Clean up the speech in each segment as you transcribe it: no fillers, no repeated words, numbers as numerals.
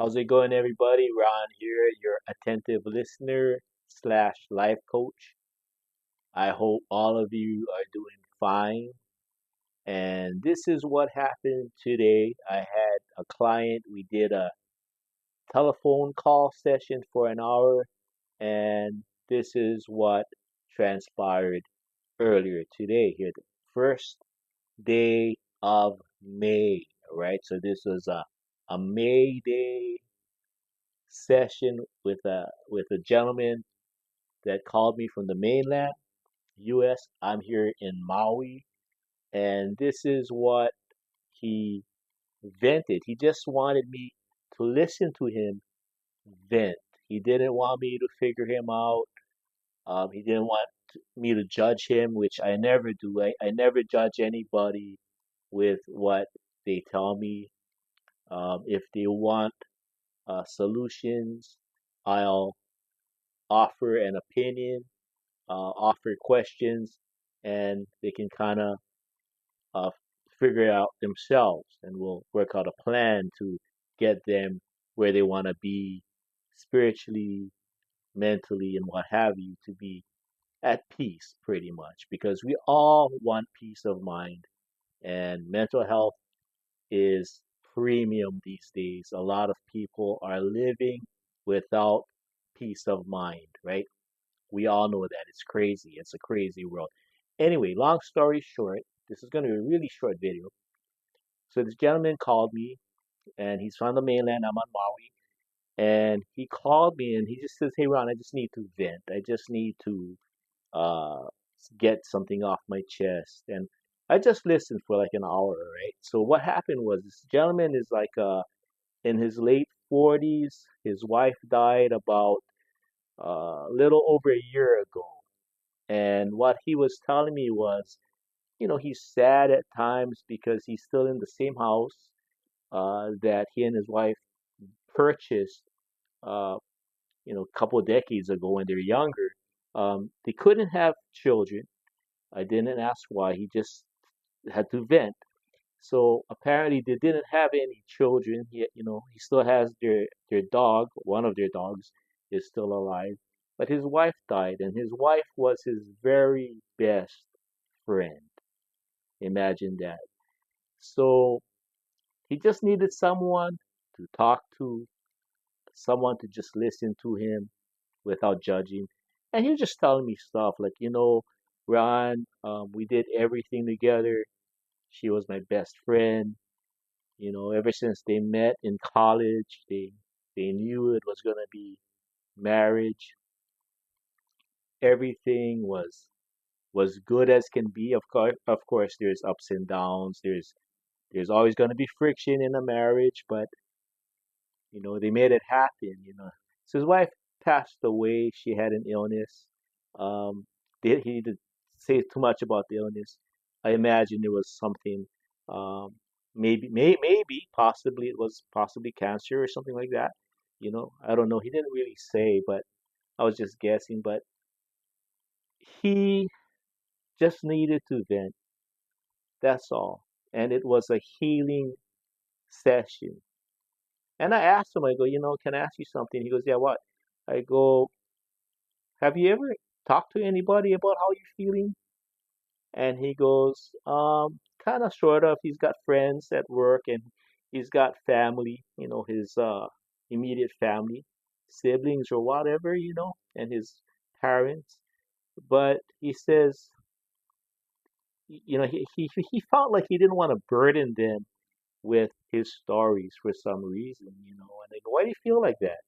How's it going, everybody? Ron here, your attentive listener slash life coach. I hope all of you are doing fine. And this is what happened today. I had a client. We did a telephone call session for an hour, and this is what transpired earlier today. Here, the first day of May, right? So this was a May Day session with a gentleman that called me from the mainland US. I'm here in Maui, and this is what he vented. He just wanted me to listen to him vent. He didn't want me to figure him out. He didn't want me to judge him, which I never do. I never judge anybody with what they tell me. If they want solutions, I'll offer an opinion, offer questions, and they can kind of uh, figure it out themselves, and we'll work out a plan to get them where they want to be spiritually, mentally, and what have you, to be at peace, pretty much, because we all want peace of mind, and mental health is premium these days. A lot of people are living without peace of mind, right? We all know that. It's crazy. It's a crazy world. Anyway, long story short, this is going to be a really short video. So this gentleman called me, and he's from the mainland. I'm on Maui. And he called me, and he just says, "Hey, Ron, I just need to vent. I just need to uh, get something off my chest." And I just listened for like an hour, right? So what happened was this gentleman is like in his late 40s. His wife died about a little over a year ago. And what he was telling me was, he's sad at times because he's still in the same house that he and his wife purchased, uh, a couple of decades ago when they're younger. They couldn't have children. I didn't ask why. He just had to vent. So apparently they didn't have any children. He still has their dog. One of their dogs is still alive, but his wife died, and his wife was his very best friend. Imagine that. So he just needed someone to talk to, someone to just listen to him without judging. And he was just telling me stuff like, Ron, we did everything together. She was my best friend. Ever since they met in college, they knew it was gonna be marriage. Everything was good as can be. Of course, there's ups and downs. There's always gonna be friction in a marriage, but they made it happen. So his wife passed away. She had an illness. Um, he didn't say too much about the illness. I imagine it was something, um, maybe, possibly it was possibly cancer or something like that. I don't know. He didn't really say, but I was just guessing. But he just needed to vent. That's all. And it was a healing session. And I asked him, I go, can I ask you something? He goes, yeah, what? I go, have you ever talked to anybody about how you're feeling? And he goes, kind of, sort of. He's got friends at work, and he's got family, his immediate family, siblings or whatever, and his parents. But he says, he felt like he didn't want to burden them with his stories for some reason. And I go, why do you feel like that?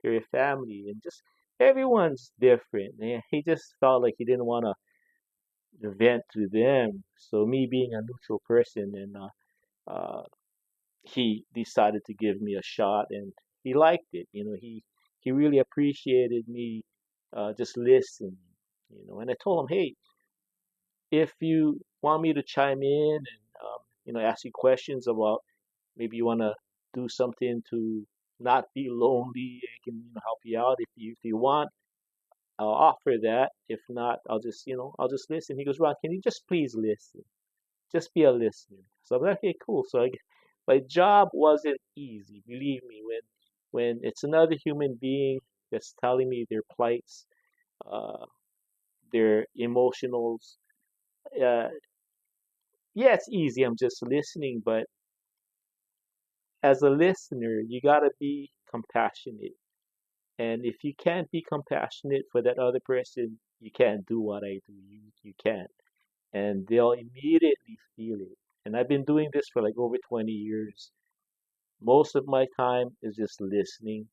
You're a family, and just everyone's different. And he just felt like he didn't want to vent to them. So me being a neutral person, and he decided to give me a shot, and he liked it. He really appreciated me just listening. And I told him, hey, if you want me to chime in and ask you questions about, maybe you want to do something to not be lonely, I can help you out. If you want, I'll offer that. If not, I'll just listen. He goes, Ron, can you just please listen? Just be a listener. So I'm like, okay, cool. So my job wasn't easy, believe me. when it's another human being that's telling me their plights, uh, their emotionals. Uh, yeah, it's easy. I'm just listening, but as a listener, you gotta be compassionate. And if you can't be compassionate for that other person, you can't do what I do. You can't. And they'll immediately feel it. And I've been doing this for like over 20 years. Most of my time is just listening.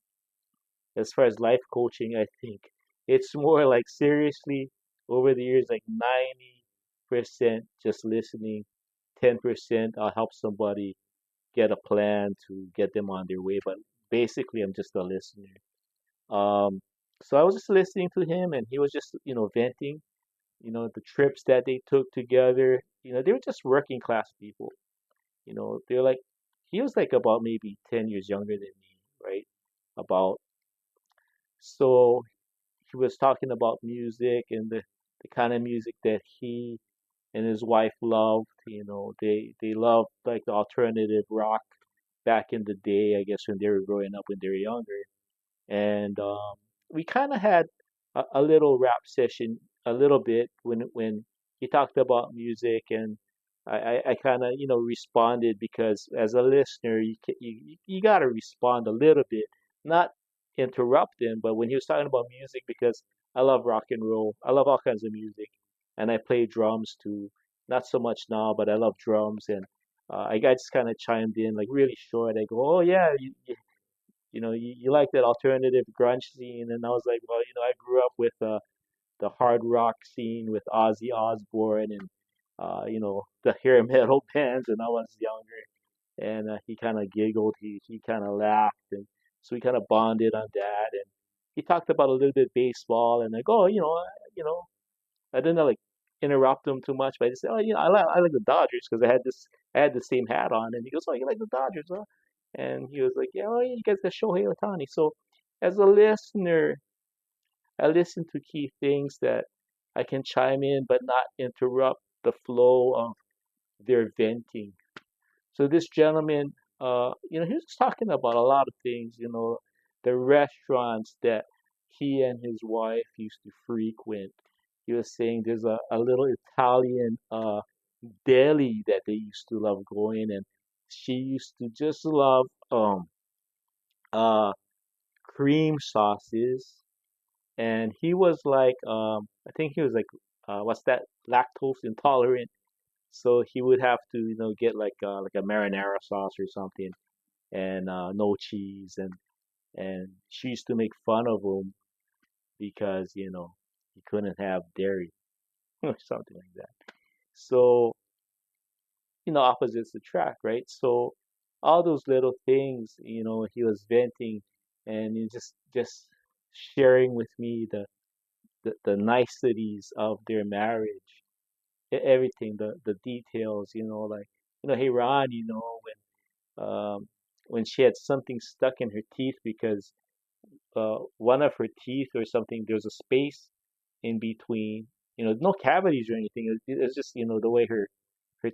As far as life coaching, I think it's more like seriously over the years, like 90% just listening, 10% I'll help somebody get a plan to get them on their way. But basically, I'm just a listener. Um, so I was just listening to him, and he was just, venting, the trips that they took together. They were just working class people. They're like, he was like about maybe 10 years younger than me, right? About, so he was talking about music and the kind of music that he and his wife loved. They loved like the alternative rock back in the day, I guess when they were growing up when they were younger. And we kind of had a little rap session a little bit when he talked about music, and I kind of responded because as a listener you got to respond a little bit, not interrupt him. But when he was talking about music, because I love rock and roll, I love all kinds of music, and I play drums too. Not so much now, but I love drums, and I just kind of chimed in like really short. I go, oh yeah, you like that alternative grunge scene. And I was like, well, I grew up with the hard rock scene with Ozzy Osbourne and the hair metal bands when I was younger. And he kind of giggled, he kind of laughed, and so we kind of bonded on that. And he talked about a little bit baseball, and I go, you know, I didn't like interrupt him too much, but I just said, oh, I like the Dodgers because I had the same hat on, and he goes, oh, you like the Dodgers, huh? And he was like, yeah, well, you guys got Shohei Ohtani. So as a listener, I listen to key things that I can chime in, but not interrupt the flow of their venting. So this gentleman, he was talking about a lot of things, the restaurants that he and his wife used to frequent. He was saying there's a little Italian deli that they used to love going, and she used to just love uh cream sauces. And he was like, I think he was like, what's that, lactose intolerant. So he would have to, get like a marinara sauce or something, and no cheese. And she used to make fun of him because he couldn't have dairy or something like that. So opposites attract, right? So all those little things, he was venting, and he just sharing with me the niceties of their marriage, everything, the details, like, hey Ron, when she had something stuck in her teeth because one of her teeth or something, there's a space in between, no cavities or anything. It's just, the way her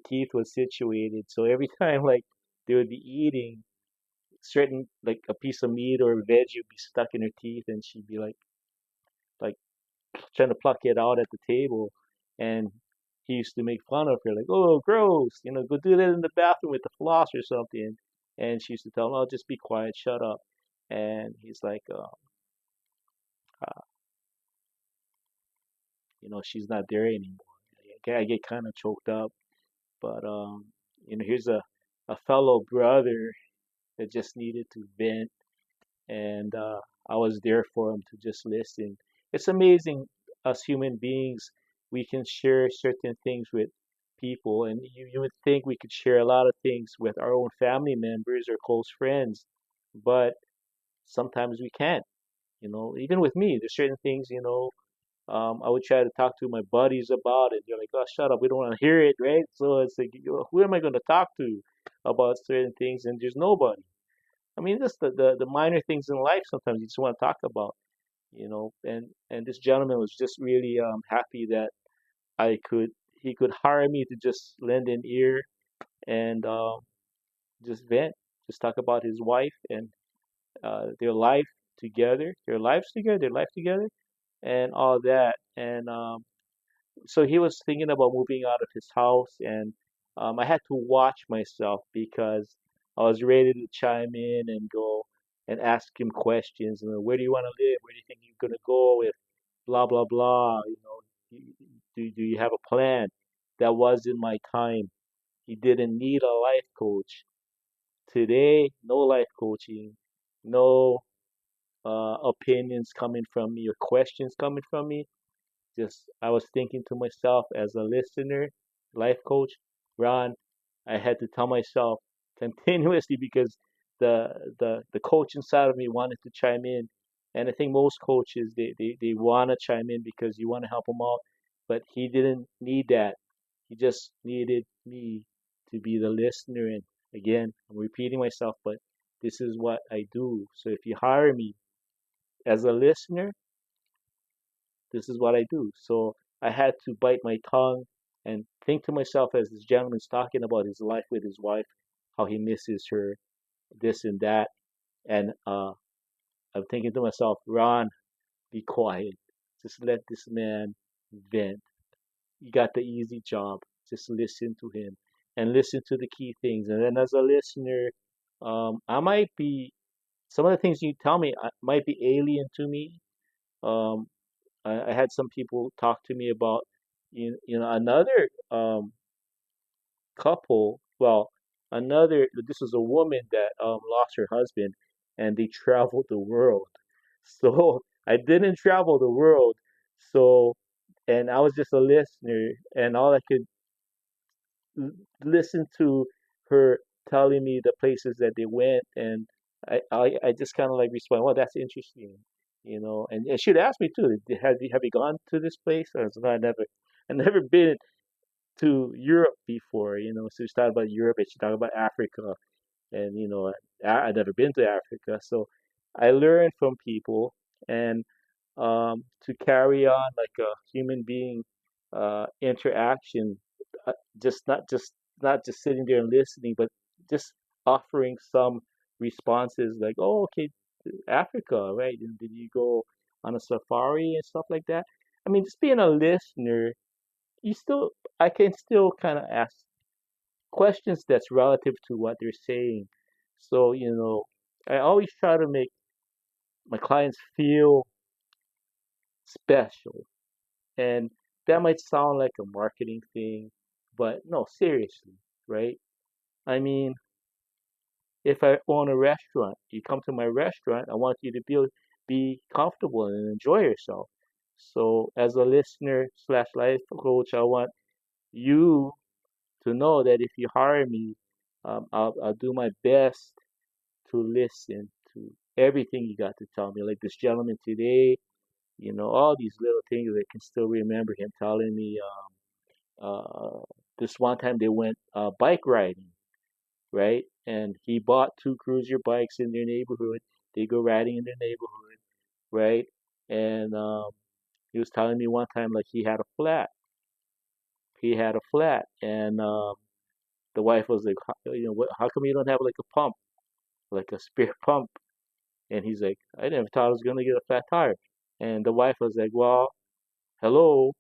teeth was situated. So every time like they would be eating, certain like a piece of meat or veggie would be stuck in her teeth, and she'd be like trying to pluck it out at the table. And he used to make fun of her, like, oh, gross, go do that in the bathroom with the floss or something. And she used to tell him, oh, just be quiet, shut up. And he's like, uh, she's not there anymore. I get kind of choked up, but here's a fellow brother that just needed to vent, and I was there for him to just listen. It's amazing, us human beings, we can share certain things with people, and you would think we could share a lot of things with our own family members or close friends, but sometimes we can't. Even with me, there's certain things, I would try to talk to my buddies about it. They're like, "Oh, shut up! We don't want to hear it, right?" So it's like, who am I going to talk to about certain things? And there's nobody. I mean, just the minor things in life. Sometimes you just want to talk about, And this gentleman was just really happy that I could he could hire me to just lend an ear and just vent, just talk about his wife, and their life together, their life together, and all that. And so he was thinking about moving out of his house, and I had to watch myself because I was ready to chime in and go and ask him questions. You know, where do you want to live? Where do you think you're gonna go with blah blah blah? You know, do you have a plan? That wasn't my time. He didn't need a life coach. Today, no life coaching, no opinions coming from me or questions coming from me. Just I was thinking to myself as a listener, life coach, Ron, I had to tell myself continuously because the coach inside of me wanted to chime in. And I think most coaches they want to chime in because you want to help them out, but he didn't need that. He just needed me to be the listener. And again, I'm repeating myself, but this is what I do. So if you hire me as a listener, this is what I do. So I had to bite my tongue and think to myself as this gentleman's talking about his life with his wife, how he misses her, this and that. And I'm thinking to myself, Ron, be quiet. Just let this man vent. You got the easy job. Just listen to him and listen to the key things. And then as a listener, I might be, some of the things you tell me might be alien to me. Um, I had some people talk to me about another couple. Well, another this was a woman that lost her husband, and they traveled the world. So I didn't travel the world, so and I was just a listener, and all I could listen to her telling me the places that they went, and I just kind of like respond, well, that's interesting, and she'd ask me too, have you gone to this place? I was, no, I never been to Europe before, so she talked about Europe and she talked about Africa, and I'd never been to Africa, so I learned from people, and to carry on like a human being interaction, just not just sitting there and listening, but just offering some responses like, "Oh, okay, Africa, right? And did you go on a safari and stuff like that?" I mean, just being a listener, you still I can still kind of ask questions that's relative to what they're saying. So, I always try to make my clients feel special. And that might sound like a marketing thing, but no, seriously, right? I mean, if I own a restaurant, you come to my restaurant, I want you to be comfortable and enjoy yourself. So, as a listener slash life coach, I want you to know that if you hire me, I'll do my best to listen to everything you got to tell me. Like this gentleman today, all these little things I can still remember him telling me. This one time they went bike riding, right? And he bought two cruiser bikes in their neighborhood. They go riding in their neighborhood, right? And he was telling me one time like he had a flat. He had a flat, and the wife was like, how come you don't have like a pump, like a spare pump?" And he's like, "I never thought I was gonna get a flat tire." And the wife was like, "Well, hello,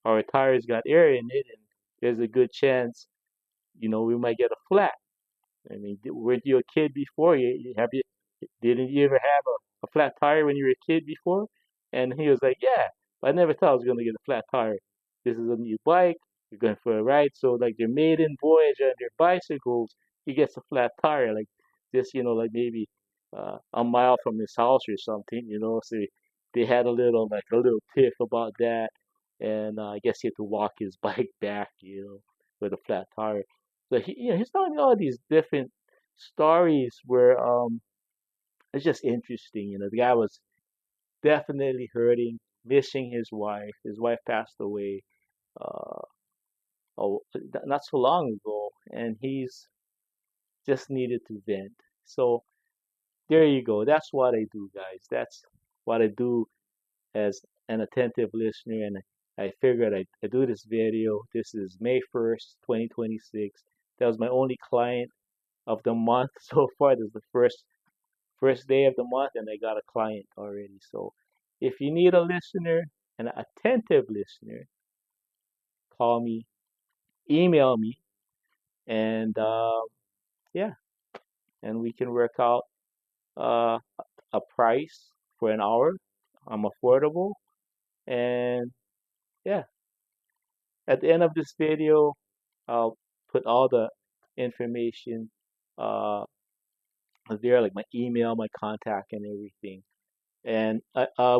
our tires got air in it, and there's a good chance, we might get a flat. I mean, weren't you a kid before? Didn't you ever have a flat tire when you were a kid before?" And he was like, "Yeah, but I never thought I was gonna get a flat tire. This is a new bike. You're going for a ride." So like their maiden voyage on their bicycles, he gets a flat tire, like just like maybe a mile from his house or something. So they had a little tiff about that, and I guess he had to walk his bike back, with a flat tire. So he's telling me all these different stories where it's just interesting. The guy was definitely hurting, missing his wife. His wife passed away uh, not so long ago, and he's just needed to vent. So there you go. That's what I do, guys. That's what I do as an attentive listener, and I figured I do this video. This is May 1st, 2026. That was my only client of the month so far. This is the First day of the month, and I got a client already. So if you need a listener, an attentive listener, call me, email me, and yeah, and we can work out uh, a price for an hour. I'm affordable, and yeah, at the end of this video, I'll put all the information uh, there, like my email, my contact, and everything. And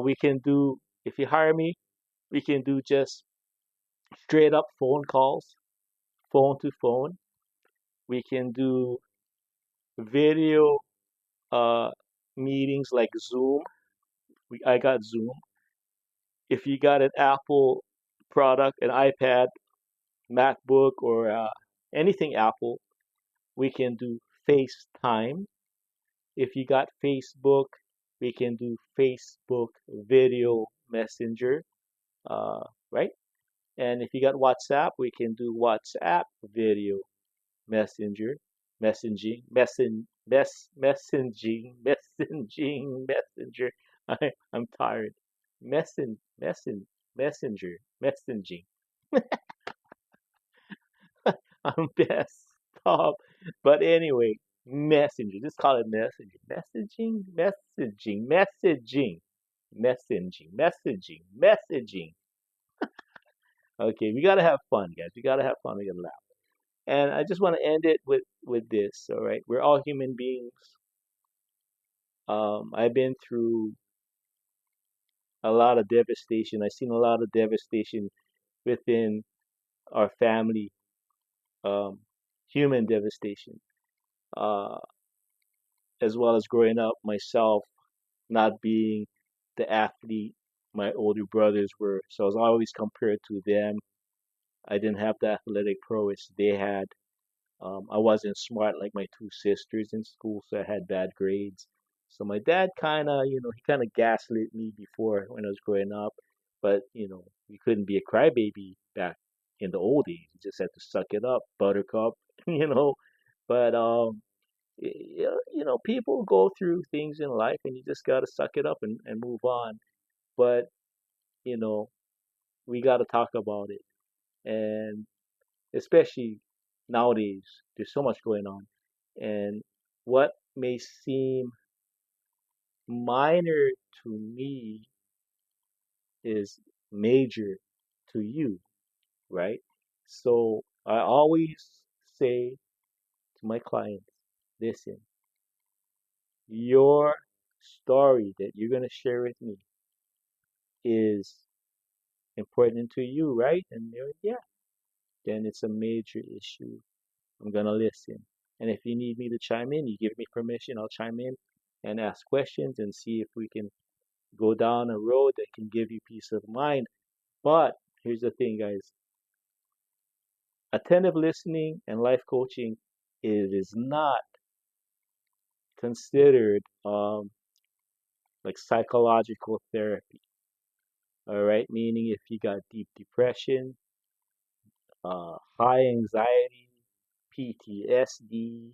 we can do, if you hire me, we can do just straight up phone calls, phone to phone. We can do video uh, meetings like Zoom. I got Zoom. If you got an Apple product, an iPad, MacBook, or anything Apple, we can do FaceTime. If you got Facebook, we can do Facebook video messenger, uh, right? And if you got WhatsApp, we can do WhatsApp video messenger, messaging, messenger. I'm tired. Messaging. I'm best. Stop. But anyway, messenger. Just call it messenger. Messaging. Okay, we gotta have fun, guys. We gotta have fun. We gotta laugh. And I just want to end it with this. All right, we're all human beings. I've been through a lot of devastation. I've seen a lot of devastation within our family, um, human devastation, uh, as well as growing up myself, not being the athlete my older brothers were. So I was always compared to them. I didn't have the athletic prowess they had. I wasn't smart like my two sisters in school, so I had bad grades. So my dad kind of, he kind of gaslit me before when I was growing up. But, you couldn't be a crybaby back in the old days. You just had to suck it up, buttercup, you know. But, people go through things in life and you just got to suck it up and move on. But, you know, we got to talk about it. And especially nowadays, there's so much going on. And what may seem minor to me is major to you, right? So I always say to my clients, listen, your story that you're going to share with me is important to you, right? And they're like, yeah, then it's a major issue. I'm gonna listen. And if you need me to chime in, you give me permission, I'll chime in and ask questions and see if we can go down a road that can give you peace of mind. But here's the thing, guys. Attentive listening and life coaching, it is not considered like psychological therapy. All right, meaning if you got deep depression, high anxiety, PTSD,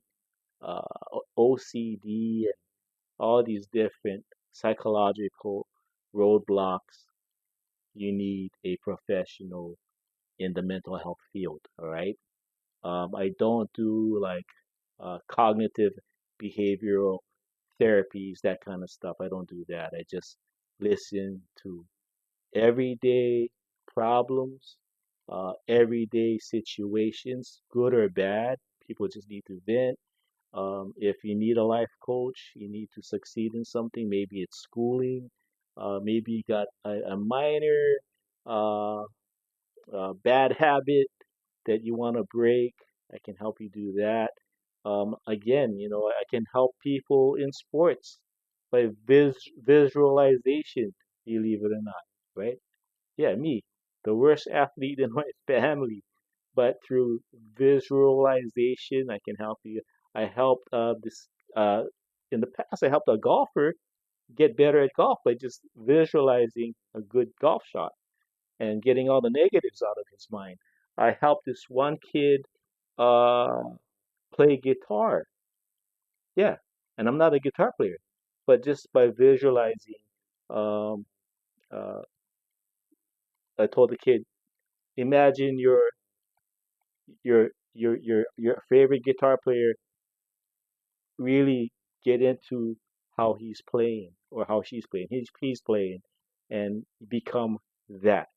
OCD, all these different psychological roadblocks, you need a professional in the mental health field. All right. I don't do like cognitive behavioral therapies, that kind of stuff. I don't do that. I just listen to everyday problems, everyday situations, good or bad. People just need to vent. If you need a life coach, you need to succeed in something. Maybe it's schooling. Maybe you got a minor uh, bad habit that you want to break. I can help you do that. Again, I can help people in sports by visualization, believe it or not, right? Yeah, me, the worst athlete in my family, but through visualization, I can help you. I helped this in the past. I helped a golfer get better at golf by just visualizing a good golf shot and getting all the negatives out of his mind. I helped this one kid uh, play guitar. Yeah, and I'm not a guitar player. but just by visualizing, um, uh, I told the kid, imagine your favorite guitar player really get into how he's playing or how she's playing. He's playing and become that.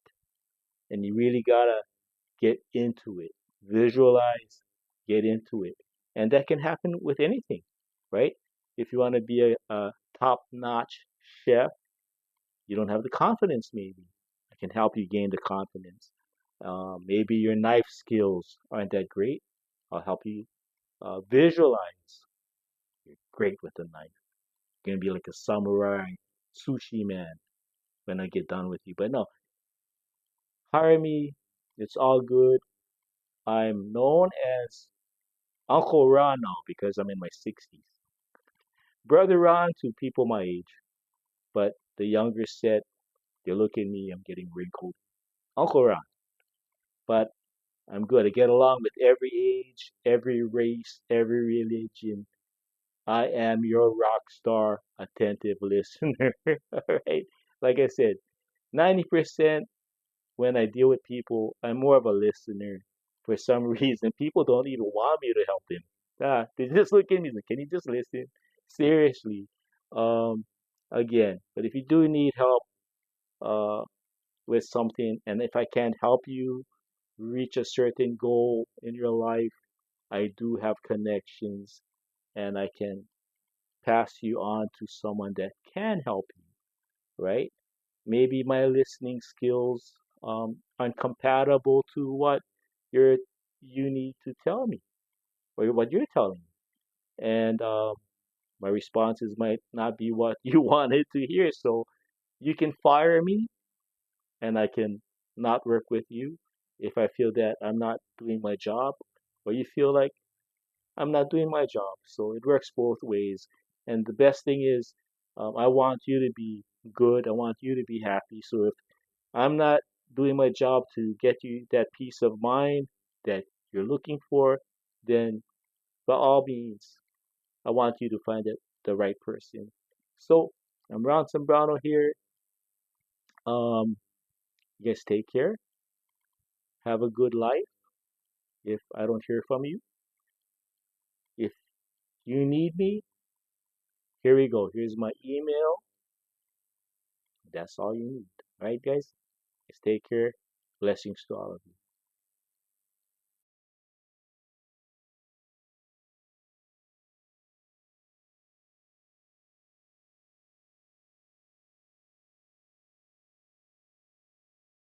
And you really gotta get into it. Visualize, get into it. And that can happen with anything, right? If you want to be a top-notch chef, you don't have the confidence, maybe. I can help you gain the confidence. Maybe your knife skills aren't that great. I'll help you visualize. You're great with a knife. You're gonna be like a samurai sushi man when I get done with you. But no, hire me. It's all good. I'm known as Uncle Ron now because I'm in my 60s. Brother Ron to people my age, but the younger set, they look at me, I'm getting wrinkled. Uncle Ron. But I'm good. I get along with every age, every race, every religion. I am your rock star attentive listener. All right. Like I said, 90% when I deal with people, I'm more of a listener. For some reason, people don't even want me to help them. They just look at me like, can you just listen? Seriously. Um, again, but if you do need help uh, with something, and if I can't help you reach a certain goal in your life, I do have connections and I can pass you on to someone that can help you, right? Maybe my listening skills aren't compatible to what you're you need to tell me or what you're telling me, and my responses might not be what you wanted to hear. So you can fire me, and I can not work with you if I feel that I'm not doing my job, or you feel like I'm not doing my job. So it works both ways. And the best thing is, I want you to be good. I want you to be happy. So if I'm not doing my job to get you that peace of mind that you're looking for, then by all means, I want you to find the right person. So I'm Ron Zambrano here. You guys take care. Have a good life. If I don't hear from you, if you need me, here we go. Here's my email. That's all you need. All right, guys? Just take care. Blessings to all of you.